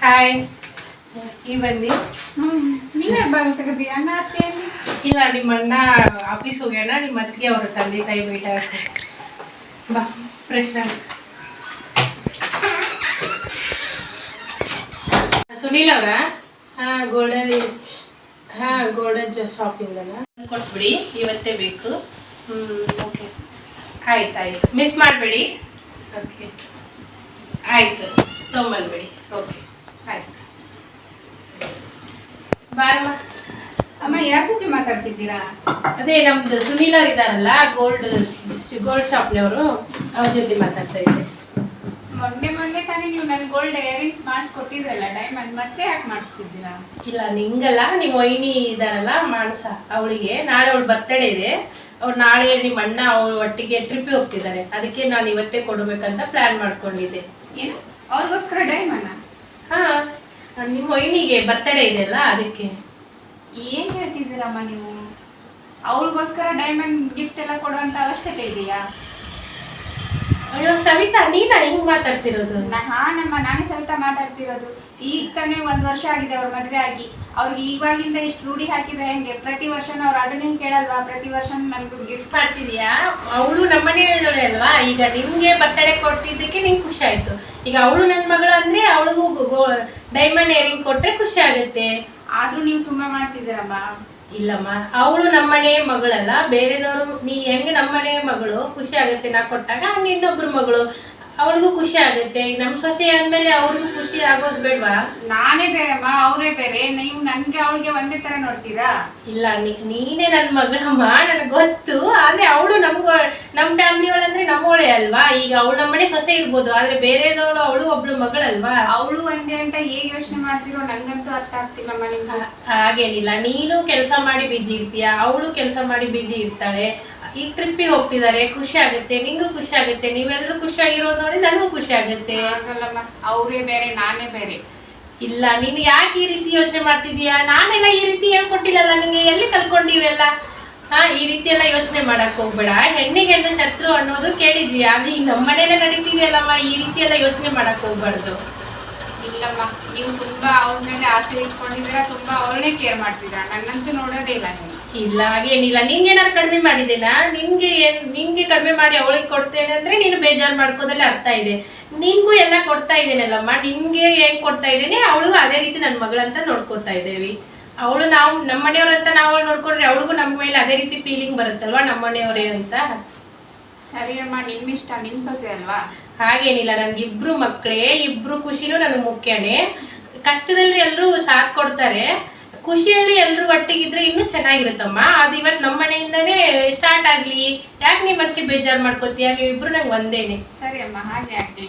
Hi, ಈ ಬಂದು ನೀವೇ ಬರ್ತದೆ ಅಣ್ಣ ಅತ್ತೆಯಲ್ಲಿ? ಇಲ್ಲ, ನಿಮ್ಮ ಅಣ್ಣ ಆಫೀಸ್ ಹೋಗ್ಯಾನ, ನಿಮ್ಮ ಅತ್ತಿಗೆ ಅವರು ತಂದೆ ತಾಯಿ ಭೇಟಿ ಆಗ್ತಾರೆ. ಬಾ ಫ್ರೆಶ್ ಆಗಿ. ಸುನೀಲ್ ಅವರ? ಹಾಂ, ಗೋಲ್ಡನ್ ರಿಚ್. ಹಾಂ, ಗೋಲ್ಡನ್ ಶಾಪಿಂಗಲ್ಲ ಕೊಟ್ಬಿಡಿ, ಇವತ್ತೇ ಬೇಕು. ಓಕೆ, ಆಯ್ತು, ಮಿಸ್ ಮಾಡಬೇಡಿ. ಓಕೆ, ಆಯಿತು, ತೊಗೊಂಬಂದ್ಬಿಡಿ. ಓಕೆ, ಆಯಿತು. ಬಾರಮ್ಮ. ಅಮ್ಮ, ಯಾರ ಜೊತೆ ಮಾತಾಡ್ತಿದ್ದೀರಾ? ಅದೇ ನಮ್ದು ಸುನೀಲ್ ಅವ್ರು ಇದಾರಲ್ಲ, ಗೋಲ್ಡ್ ಶಾಪ್ನವರು, ಅವ್ರ ಜೊತೆ ಮಾತಾಡ್ತಾ ಇದ್ದೆ. ಮೊನ್ನೆ ತಾನೇ ನೀವು ನನ್ ಗೋಲ್ಡ್ ಇಯರಿಂಗ್ಸ್ ಮಾಡಿಸ್ಕೊಟ್ಟಿದ್ರಲ್ಲ ಡೈಮಂಡ್, ಮತ್ತೆ ಯಾಕೆ ಮಾಡಿಸ್ತಿದ್ದೀರಾ? ಇಲ್ಲ, ನಿಂಗಲ್ಲ, ನಿಮ್ಮ ವೈನಿ ಇದಾರಲ್ಲ ಮಾನಸ, ಅವಳಿಗೆ ನಾಳೆ ಅವಳು ಬರ್ತಡೇ ಇದೆ. ಅವ್ರು ನಾಳೆ ನಿಮ್ಮ ಅಣ್ಣ ಅವ್ರ ಒಟ್ಟಿಗೆ ಟ್ರಿಪ್ ಹೋಗ್ತಿದ್ದಾರೆ. ಅದಕ್ಕೆ ನಾನು ಇವತ್ತೇ ಕೊಡಬೇಕಂತ ಪ್ಲಾನ್ ಮಾಡ್ಕೊಂಡಿದ್ದೆ. ಏನು, ಅವ್ರಿಗೋಸ್ಕರ ಡೈಮಂಡ್? ಹಾ, ನಿಮ್ಮ ವೈನಿಗೆ ಬರ್ತಡೇ ಇದೆಯಲ್ಲ, ಅದಕ್ಕೆ. ಏನ್ ಹೇಳ್ತಿದ್ದೀರಮ್ಮ ನೀವು? ಅವ್ರಿಗೋಸ್ಕರ ಡೈಮಂಡ್ ಗಿಫ್ಟ್ ಎಲ್ಲ ಕೊಡುವಂತ ಅವಶ್ಯಕತೆ ಇದೆಯಾ? ಅಯ್ಯೋ ಸವಿತಾ, ನೀನಾ ಹಿಂಗ್ ಮಾತಾಡ್ತಿರೋದು? ನಾನೇ ಸವಿತಾ ಮಾತಾಡ್ತಿರೋದು. ಈಗ ತಾನೇ 1 ವರ್ಷ ಆಗಿದೆ ಅವ್ರ ಮದ್ವೆ ಆಗಿ. ಅವ್ರಿಗೆ ಇವಾಗಿಂದ ಇಷ್ಟು ರೂಢಿ ಹಾಕಿದ್ರೆ ಹೆಂಗೆ? ಪ್ರತಿ ವರ್ಷನೂ ಅವ್ರು ಅದನ್ನೇ ಕೇಳಲ್ವಾ? ಪ್ರತಿ ವರ್ಷ ನನ್ಗೂ ಗಿಫ್ಟ್ ಮಾಡ್ತಿದ್ಯಾ? ಅವಳು ನಮ್ಮನೆ ಹೇಳಿದಳೆ ಅಲ್ವಾ. ಈಗ ನಿನ್ಗೆ ಬರ್ತಡೇ ಕೊಟ್ಟಿದ್ದಕ್ಕೆ ನಿಂಗೆ ಖುಷಿ ಆಯ್ತು. ಈಗ ಅವಳು ನನ್ನ ಮಗಳು ಅಂದ್ರೆ ಅವಳಿಗೂ ಡೈಮಂಡ್ ಇಯರಿಂಗ್ ಕೊಟ್ರೆ ಖುಷಿ ಆಗುತ್ತೆ. ಆದ್ರೂ ನೀವು ತುಂಬಾ ಮಾಡ್ತಿದ್ದೀರಮ್ಮ. ಇಲ್ಲಮ್ಮ, ಅವಳು ನಮ್ಮನೆ ಮಗಳಲ್ಲ, ಬೇರೆದವರು. ನೀ ಹೆಂಗೆ ನಮ್ಮನೆ ಮಗಳು ಖುಷಿ ಆಗುತ್ತೆ ನಾ ಕೊಟ್ಟಾಗ, ಹಂಗೆ ಇನ್ನೊಬ್ರು ಮಗಳು ಅವಳಿಗೂ ಖುಷಿ ಆಗುತ್ತೆ. ಈಗ ನಮ್ಮ ಸೊಸೆ ಅಂದ್ಮೇಲೆ ಅವ್ರಿಗೂ ಖುಷಿ ಆಗೋದು ಬೇಡವಾ? ನಾನೇ ಬೇರೆಮ್ಮ, ಅವರೇ ಬೇರೆ. ನೀವು ನನ್ಗೆ ಅವಳಿಗೆ ಒಂದೇ ತರ ನೋಡ್ತೀರಾ? ಇಲ್ಲ, ನೀನೇ ನನ್ನ ಮಗಳಮ್ಮ, ನನಗೆ ಗೊತ್ತು. ಆದ್ರೆ ಅವಳು ನಮ್ಮ ಫ್ಯಾಮಿಲಿ ಒಳಂದ್ರೆ ನಮ್ಮವಳೆ ಅಲ್ವಾ. ಈಗ ಅವಳು ನಮ್ಮನೆ ಸೊಸೆ ಇರ್ಬೋದು, ಆದ್ರೆ ಬೇರೆದವಳು ಅವಳು ಒಬ್ಳು ಮಗಳಲ್ವಾ. ಅವಳು ಒಂದೇ ಅಂತ ಹೇಗೆ ಯೋಚನೆ ಮಾಡ್ತಿರೋ ನಂಗಂತೂ ಅರ್ಥ ಆಗ್ತಿಲ್ಲಮ್ಮ ನಿಮ್ಗೆ. ಹಾಗೇನಿಲ್ಲ, ನೀನು ಕೆಲಸ ಮಾಡಿ ಬಿಜಿ ಇರ್ತೀಯ, ಅವಳು ಕೆಲಸ ಮಾಡಿ ಬಿಜಿ ಇರ್ತಾಳೆ. ಈಗ ಟ್ರಿಪ್ಪಿಗೆ ಹೋಗ್ತಿದ್ದಾರೆ, ಖುಷಿ ಆಗುತ್ತೆ, ನಿಂಗೂ ಖುಷಿ ಆಗುತ್ತೆ. ನೀವೆಲ್ಲರೂ ಖುಷಿಯಾಗಿರೋದು ನೋಡಿ ನನಗೂ ಖುಷಿ ಆಗುತ್ತೆ. ಆಗಲ್ಲಮ್ಮ, ಅವರೇ ಬೇರೆ ನಾನೇ ಬೇರೆ. ಇಲ್ಲ, ನೀನು ಯಾಕೆ ಈ ರೀತಿ ಯೋಚನೆ ಮಾಡ್ತಿದೀಯಾ? ನಾನೆಲ್ಲ ಈ ರೀತಿ ಹೇಳ್ಕೊಟ್ಟಿಲ್ಲಲ್ಲ ನಿಂಗೆ, ಎಲ್ಲಿ ಕಲ್ತ್ಕೊಂಡಿವೆಲ್ಲ? ಈ ರೀತಿ ಎಲ್ಲ ಯೋಚನೆ ಮಾಡಕ್ ಹೋಗ್ಬೇಡ. ಹೆಣ್ಣಿಗೆ ಹೆಣ್ಣು ಶತ್ರು ಅನ್ನೋದು ಕೇಳಿದ್ವಿ, ಅದು ಈಗ ನಮ್ಮನೇಲೆ ನಡೀತಿದೆಯಲ್ಲಮ್ಮ. ಈ ರೀತಿ ಎಲ್ಲ ಯೋಚನೆ ಮಾಡಕ್ ಹೋಗ್ಬಾರ್ದು. ಇಲ್ಲಮ್ಮ, ನೀವು ತುಂಬಾ ಅವ್ರ ಮೇಲೆ ಆಸೆ ಇಟ್ಕೊಂಡಿದ್ದೀರಾ, ತುಂಬಾ ಅವಳನ್ನೇ ಕೇರ್ ಮಾಡ್ತೀರಾ. ನನ್ನಂತೂ ನೋಡೋದೇ ಇಲ್ಲ ನೀವು. ಇಲ್ಲ, ಹಾಗೇನಿಲ್ಲ. ನಿಂಗೇನಾರು ಕಡಿಮೆ ಮಾಡಿದ್ದೇನಾ? ನಿಂಗೆ ಕಡಿಮೆ ಮಾಡಿ ಅವಳಿಗೆ ಕೊಡ್ತೇನೆ ಅಂದ್ರೆ ನೀನು ಬೇಜಾರು ಮಾಡ್ಕೋದಲ್ಲಿ ಅರ್ಥ ಇದೆ. ನಿಂಗೂ ಎಲ್ಲ ಕೊಡ್ತಾ ಇದ್ದೇನಲ್ಲಮ್ಮ. ನಿನ್ಗೆ ಹೆಂಗ್ ಕೊಡ್ತಾ ಇದ್ದೇನೆ, ಅವಳಿಗೂ ಅದೇ ರೀತಿ ನನ್ನ ಮಗಳಂತ ನೋಡ್ಕೋತಾ ಇದ್ದೇವಿ. ಅವಳು ನಮ್ಮನೆಯವ್ರಂತ ನಾವು ನೋಡ್ಕೊಂಡ್ರೆ ಅವಳಿಗೂ ನಮ್ಮ ಮೇಲೆ ಅದೇ ರೀತಿ ಫೀಲಿಂಗ್ ಬರುತ್ತಲ್ವಾ, ನಮ್ಮನೆಯವರೇ ಅಂತ. ಸರಿ ಅಮ್ಮ, ನಿಮ್ಮಿಷ್ಟ, ನಿಮ್ ಸೊಸೆ ಅಲ್ವಾ. ಹಾಗೇನಿಲ್ಲ, ನನ್ಗೆ 2 ಮಕ್ಕಳೇ, 2 ಖುಷಿನೂ ನನಗೆ ಮುಖ್ಯನೇ. ಕಷ್ಟದಲ್ಲಿ ಎಲ್ಲರೂ ಸಾಥ್ ಕೊಡ್ತಾರೆ, ಖುಷಿಯಲ್ಲಿ ಎಲ್ಲರೂ ಒಟ್ಟಿಗಿದ್ರೆ ಇನ್ನೂ ಚೆನ್ನಾಗಿರುತ್ತಮ್ಮ. ಅದು ಇವತ್ತು ನಮ್ಮ ಮನೆಯಿಂದನೇ ಸ್ಟಾರ್ಟ್ ಆಗ್ಲಿ. ಯಾಕೆ ನೀ ಮನಸ್ಸಿಗೆ ಬೇಜಾರು ಮಾಡ್ಕೋತೀಯ? ನೀವಿಬ್ರು ನಂಗೆ ಒಂದೇನೆ. ಸರಿ ಅಮ್ಮ, ಹಾಗೆ ಆಗ್ಲಿ.